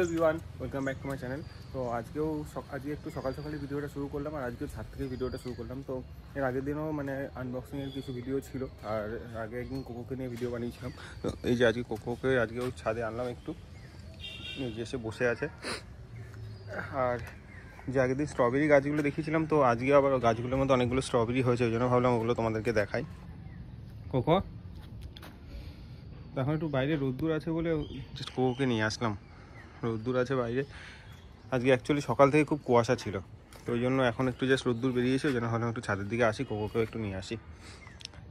Everyone, welcome back to my channel. তো আজকে একটু সকাল সকালে ভিডিওটা শুরু করলাম, আর আজকেও ছাদ থেকে ভিডিওটা শুরু করলাম। তো এর আগের দিনও আনবক্সিংয়ের কিছু ভিডিও ছিল, আর আগে একদিন কোকোকে নিয়ে ভিডিও বানিয়েছিলাম। তো এই যে আজকে কোকোকে আজকেও ছাদে আনলাম, একটু এই যে এসে বসে আছে। আর যে আগের দিন স্ট্রবেরি গাছগুলো দেখিয়েছিলাম, তো আজকে আবার গাছগুলোর মধ্যে অনেকগুলো স্ট্রবেরি হয়েছে, ওই জন্য ভাবলাম ওগুলো তোমাদেরকে দেখাই। কোকো, এখন একটু বাইরে রোদ্দুর আছে বলে জাস্ট কোকোকে নিয়ে আসলাম। রোদ্দুর আছে বাইরে, আজকে অ্যাকচুয়ালি সকাল থেকে খুব কুয়াশা ছিল, তো ওই জন্য এখন একটু জাস্ট রোদ্দুর বেরিয়েছে, ওই জন্য ভাবলাম একটু ছাদের দিকে আসি, কোকোকেও একটু নিয়ে আসি।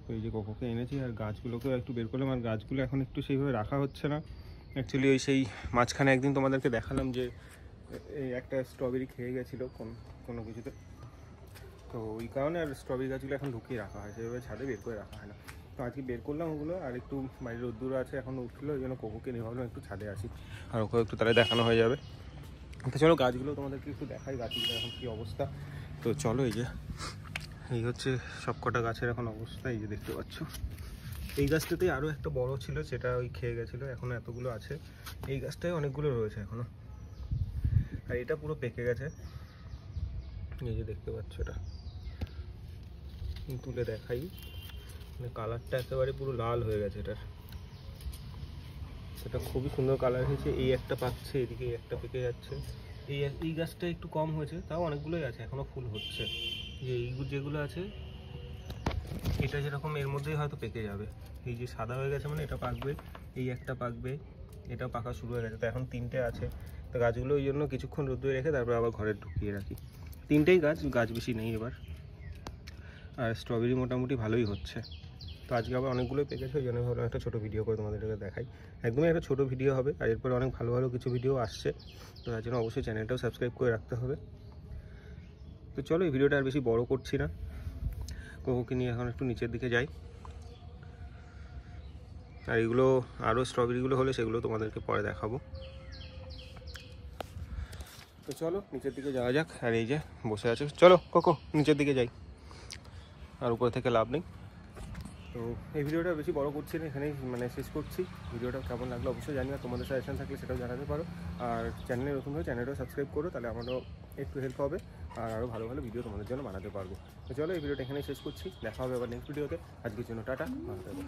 তো এই যে কোকোকে এনেছি, আর গাছগুলোকেও একটু বের করলাম। আর গাছগুলো এখন একটু সেইভাবে রাখা হচ্ছে না। অ্যাকচুয়ালি ওই সেই মাঝখানে একদিন তোমাদেরকে দেখালাম যে এই একটা স্ট্রবেরি খেয়ে গেছিলো কোনো কিছুতে, তো ওই কারণে আর স্ট্রবেরি গাছগুলো এখন ঢুকিয়ে রাখা হয়, সেভাবে ছাদে বের করে রাখা হয় না। তো আজকে বের করলাম ওগুলো, আর একটু বাইরে রোদ্দুর আছে, এখন উঠলো, ওই জন্য কোকোকে নিয়ে ভাবলাম একটু ছাদে আসি, আর ওকেও একটু তাহলে দেখানো হয়ে যাবে। তো চলো গাছগুলো তোমাদেরকে একটু দেখাই, গাছগুলো এখন কী অবস্থা। তো চলো, এই হচ্ছে সব কটা গাছের এখন অবস্থা। এই যে দেখতে পাচ্ছ, এই গাছটাতেই আরও একটা বড় ছিল, সেটা ওই খেয়ে গেছিলো, এখনও এতগুলো আছে। এই গাছটায় অনেকগুলো রয়েছে এখনও, আর এটা পুরো পেকে গেছে। এই যে দেখতে পাচ্ছ, এটা তুলে দেখাই, কালারটা একেবারে পুরো লাল হয়ে গেছে এটার। এটা খুবই সুন্দর কালার হয়েছে। এই একটা পাকছে, এদিকে একটা পেকে যাচ্ছে। এই গাছটা একটু কম হয়েছে, তাও অনেকগুলোই আছে, এখনো ফুল হচ্ছে। যে যেগুলো আছে, এটা যেরকম এর মধ্যেই হয়তো পেকে যাবে। এই যে সাদা হয়ে গেছে মানে এটা পাকবে, এই একটা পাকবে, এটা পাকা শুরু হয়ে গেছে। তো এখন তিনটে আছে, তো গাছগুলো ওই জন্য কিছুক্ষণ রোদ্দুরে রেখে তারপর আবার ঘরে ঢুকিয়ে রাখি। তিনটেই গাছ বেশি নেই এবার। আর স্ট্রবেরি মোটামুটি ভালোই হচ্ছে। তো আজকে আবার অনেকগুলোই পেকেছে, ওই জন্য ভাবলাম একটা ছোটো ভিডিও করে তোমাদেরকে দেখাই। একদমই একটা ছোটো ভিডিও হবে, আর এরপরে অনেক ভালো ভালো কিছু ভিডিও আসছে, তো তার জন্য অবশ্যই চ্যানেলটাও সাবস্ক্রাইব করে রাখতে হবে। তো চলো, এই ভিডিওটা আর বেশি বড় করছি না, কোকোকে নিয়ে এখন একটু নিচের দিকে যাই। আর এগুলো আরও স্ট্রবেরিগুলো হলে সেগুলো তোমাদেরকে পরে দেখাবো। তো চলো নিচের দিকে যাওয়া যাক। আর এই যে বসে আছে, চলো কোকো নিচের দিকে যাই, আর উপর থেকে লাভ নেই। তো এই ভিডিওটা বেশি বড় করছি না, এখানেই শেষ করছি। ভিডিওটা কেমন লাগলো অবশ্যই জানি, আর তোমাদের সাজেশন থাকলে সেটাও জানাতে পারো। আর চ্যানেলে নতুন হয়ে চ্যানেলটাও সাবস্ক্রাইব করো, তাহলে আমারও একটু হেল্প হবে, আর আরও ভালো ভালো ভিডিও তোমাদের জন্য বানাতে পারবো। তো চলো, এই ভিডিওটা এখানেই শেষ করছি, দেখা হবে আবার নেক্সট ভিডিওতে। আজকের জন্য টাটা, ভালো থাকবে।